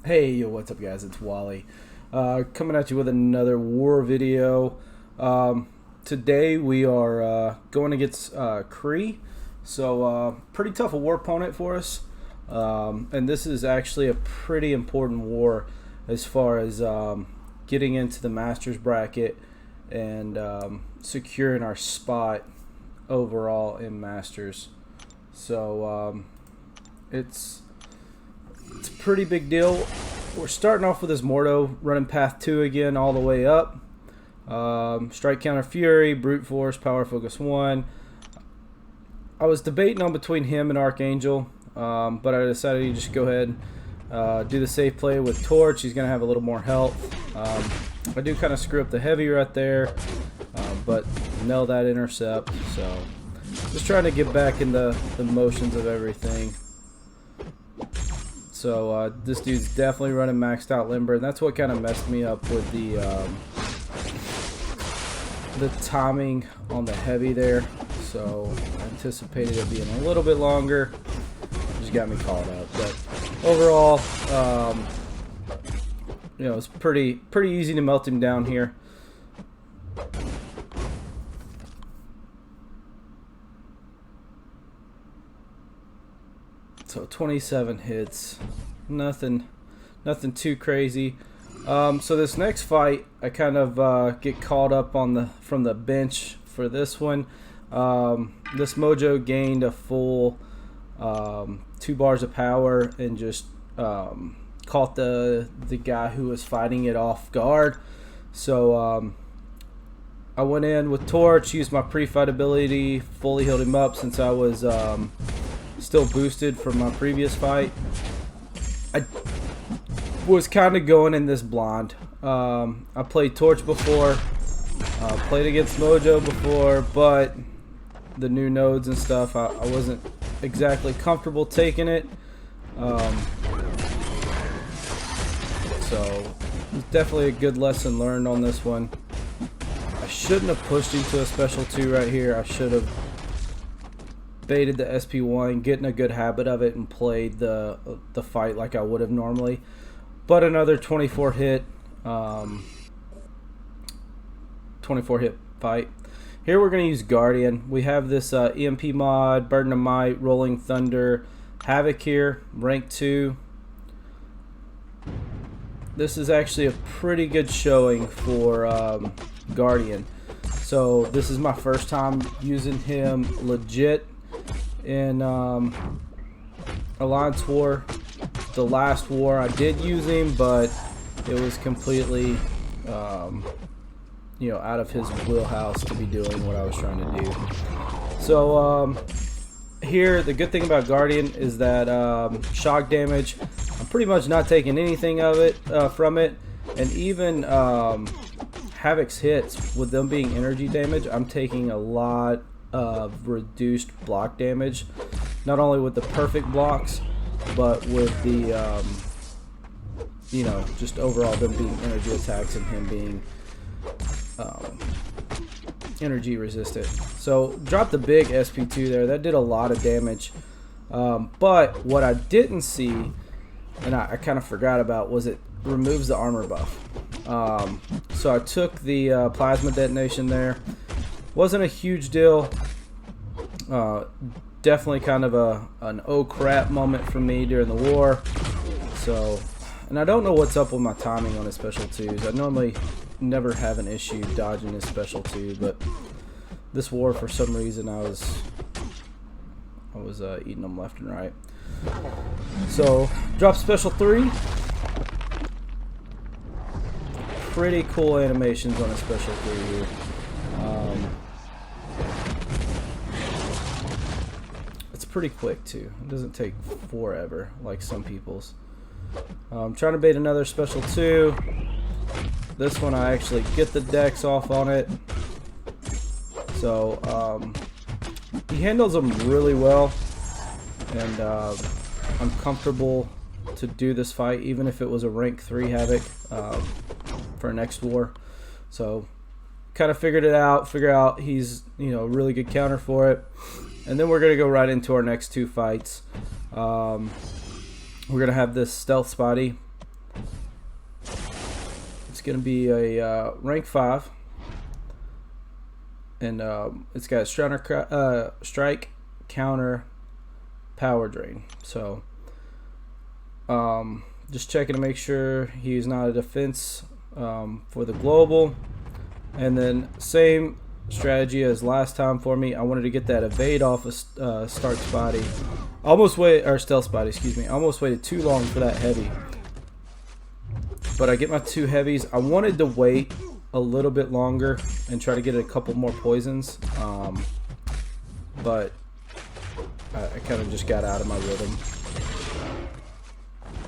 Hey, yo, what's up, guys? It's Wally. Coming at you with another war video. Today we are going against Kree. So, pretty tough a war opponent for us. And this is actually a pretty important war as far as getting into the Masters bracket and securing our spot overall in Masters. So, it's a pretty big deal. We're starting off with this Mordo, running path 2 again all the way up. Strike Counter Fury, Brute Force, Power Focus 1. I was debating on between him and Archangel, but I decided to just go ahead and do the safe play with Torch. He's going to have a little more health. I do kind of screw up the heavy right there, but nail that intercept. So just trying to get back in the motions of everything. So this dude's definitely running maxed out limber, and that's what kind of messed me up with the timing on the heavy there. So I anticipated it being a little bit longer. Just got me caught up. But overall, you know, it's pretty easy to melt him down here. So 27 hits, nothing too crazy. So this next fight, I kind of get caught up on from the bench for this one. This Mojo gained a full 2 bars of power and just caught the guy who was fighting it off guard. So I went in with Torch, used my pre-fight ability, fully healed him up since I was still boosted from my previous fight. I was kind of going in this blind. I played Torch before, played against Mojo before, but the new nodes and stuff, I wasn't exactly comfortable taking it. So it's definitely a good lesson learned on this one. I shouldn't have pushed him to a special 2 right here. I should have baited the SP1, getting a good habit of it, and played the fight like I would have normally. But another 24 hit fight. Here we're going to use Guardian. We have this EMP mod, Burden of Might, Rolling Thunder, Havoc here, rank 2. This is actually a pretty good showing for Guardian. So this is my first time using him legit in Alliance War. The last war I did use him, but it was completely you know, out of his wheelhouse to be doing what I was trying to do. So here the good thing about Guardian is that shock damage, I'm pretty much not taking anything of it from it, and even Havoc's hits, with them being energy damage, I'm taking a lot of reduced block damage, not only with the perfect blocks, but with the you know, just overall them being energy attacks and him being energy resistant. So dropped the big SP2 there. That did a lot of damage. But what I didn't see, and I kind of forgot about, was it removes the armor buff. So I took the plasma detonation there. Wasn't a huge deal. Definitely kind of an oh crap moment for me during the war. So, and I don't know what's up with my timing on his special 2s. I normally never have an issue dodging his special 2, but this war for some reason I was eating them left and right. So drop special 3. Pretty cool animations on a special 3 here. It's pretty quick too. It doesn't take forever like some people's. I'm trying to bait another special 2. This one I actually get the dex off on it. So he handles them really well, and I'm comfortable to do this fight even if it was a rank 3 Havoc for next war. So kind of figure out he's, you know, a really good counter for it. And then we're going to go right into our next 2 fights. We're going to have this stealth spotty going to be a rank 5. And it's got a strike, counter, power drain. So just checking to make sure he's not a defense for the global. And then same strategy as last time for me. I wanted to get that evade off of Stark's body. Stealth's body, excuse me. Almost waited too long for that heavy. But I get my 2 heavies. I wanted to wait a little bit longer and try to get a couple more poisons. But I kind of just got out of my rhythm.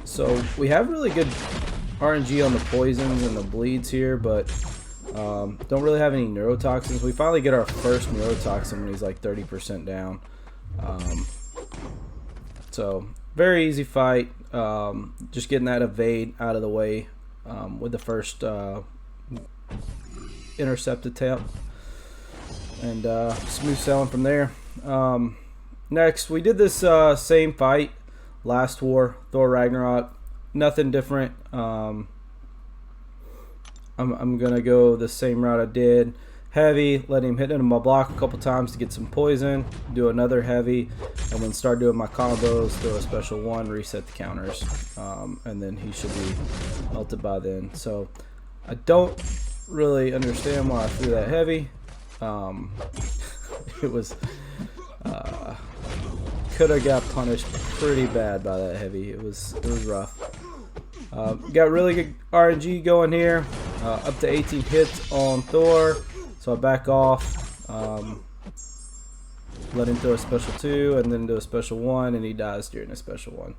So we have really good RNG on the poisons and the bleeds here, but don't really have any neurotoxins. We finally get our first neurotoxin when he's like 30% down. So very easy fight. Just getting that evade out of the way with the first intercept attempt, and smooth sailing from there. Next, we did this same fight last war, Thor Ragnarok. Nothing different. I'm gonna go the same route I did. Heavy, let him hit into my block a couple times to get some poison, do another heavy, and then start doing my combos, throw a special 1, reset the counters, and then he should be melted by then. So I don't really understand why I threw that heavy. It was could have got punished pretty bad by that heavy. It was rough. Got really good RNG going here, up to 18 hits on Thor. So I back off, let him throw a special 2, and then do a special 1, and he dies during a special 1.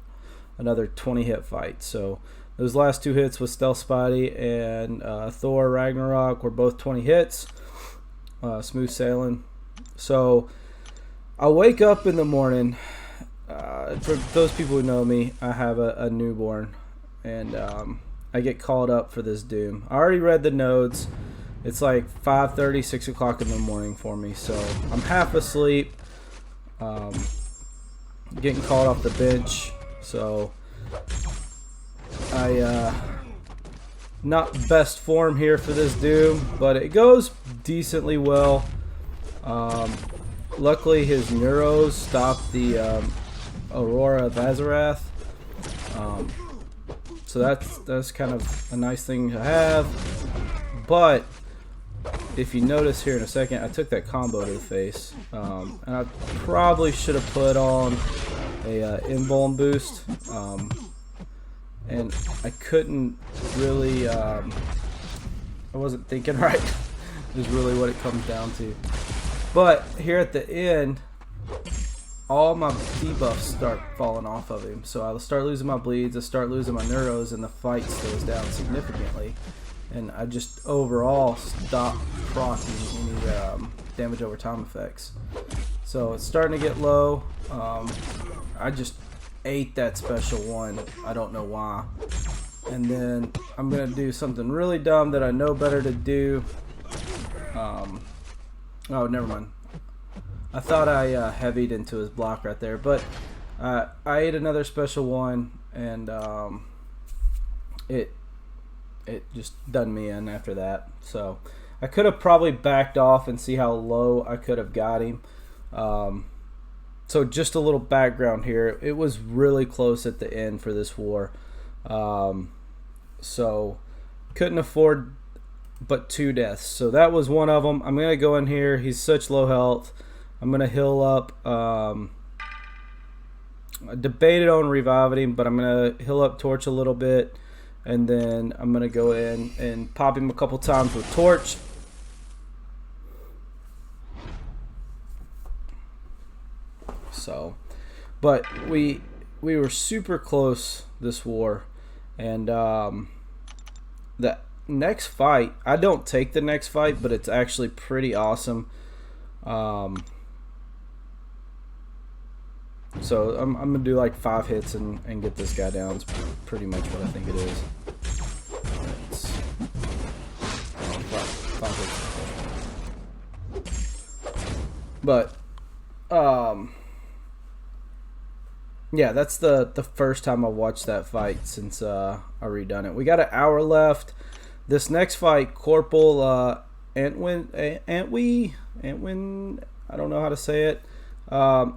Another 20 hit fight. So those last 2 hits with Stealth Spidey and Thor Ragnarok were both 20 hits. Smooth sailing. So I wake up in the morning. For those people who know me, I have a newborn, and I get called up for this doom. I already read the nodes. It's like 5:30, 6 o'clock in the morning for me, so I'm half asleep, getting called off the bench. So I not best form here for this doom, but it goes decently well. Luckily his neuros stopped the Aurora of Azarath, so that's kind of a nice thing to have. But if you notice here in a second, I took that combo to the face, and I probably should have put on a invuln boost, and I couldn't really, I wasn't thinking right, is really what it comes down to. But here at the end, all my debuffs start falling off of him, so I'll start losing my bleeds, I start losing my neuros, and the fight slows down significantly. And I just overall stopped proccing any damage over time effects. So it's starting to get low. I just ate that special 1. I don't know why. And then I'm going to do something really dumb that I know better to do. Oh, never mind. I thought I heavied into his block right there. But I ate another special 1, and it just done me in after that. So I could have probably backed off and see how low I could have got him. So just a little background here. It was really close at the end for this war. So couldn't afford but 2 deaths. So that was one of them. I'm going to go in here. He's such low health. I'm going to heal up. I debated on reviving him, but I'm going to heal up Torch a little bit. And then I'm going to go in and pop him a couple times with Torch. So, but we were super close this war. And the next fight, I don't take the next fight, but it's actually pretty awesome. So I'm going to do like 5 hits and get this guy down. It's pretty much what I think it is. It's, 5 hits. But, yeah, that's the first time I watched that fight since I redone it. We got an hour left. This next fight, Corporal Antwin, I don't know how to say it.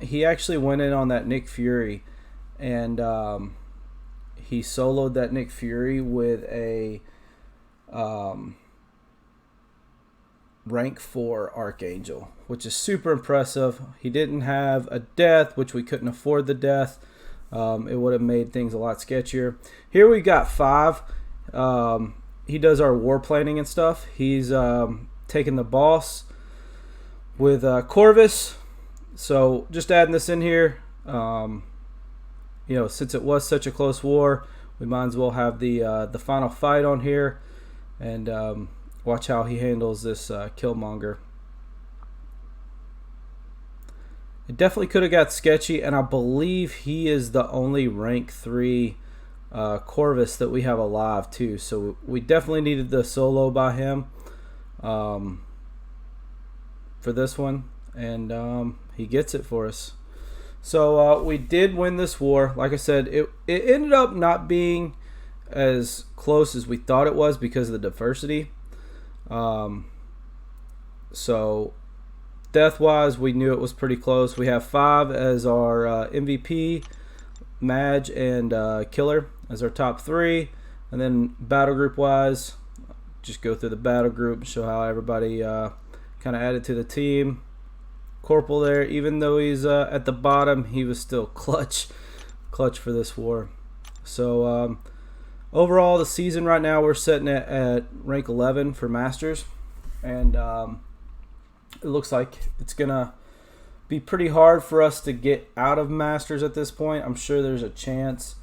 He actually went in on that Nick Fury, and he soloed that Nick Fury with a rank 4 Archangel, which is super impressive. He didn't have a death, which we couldn't afford the death. It would have made things a lot sketchier. Here we got 5. He does our war planning and stuff. He's taking the boss with Corvus. So just adding this in here. Since it was such a close war, we might as well have the final fight on here, and watch how he handles this Killmonger. It definitely could have got sketchy, and I believe he is the only rank 3 Corvus that we have alive too. So we definitely needed the solo by him for this one, and he gets it for us. So we did win this war. Like I said, it ended up not being as close as we thought it was because of the diversity. So death-wise, we knew it was pretty close. We have 5 as our MVP, Madge, and Killer as our top 3. And then battle group-wise, just go through the battle group and show how everybody kind of added to the team. Corporal there, even though he's at the bottom, he was still clutch for this war. So overall, the season right now, we're sitting at rank 11 for Masters, and it looks like it's gonna be pretty hard for us to get out of Masters at this point. I'm sure there's a chance.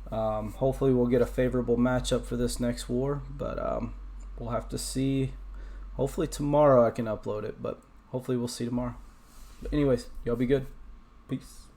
Hopefully we'll get a favorable matchup for this next war, but we'll have to see. Hopefully tomorrow I can upload it, but hopefully we'll see tomorrow. But anyways, y'all be good. Peace.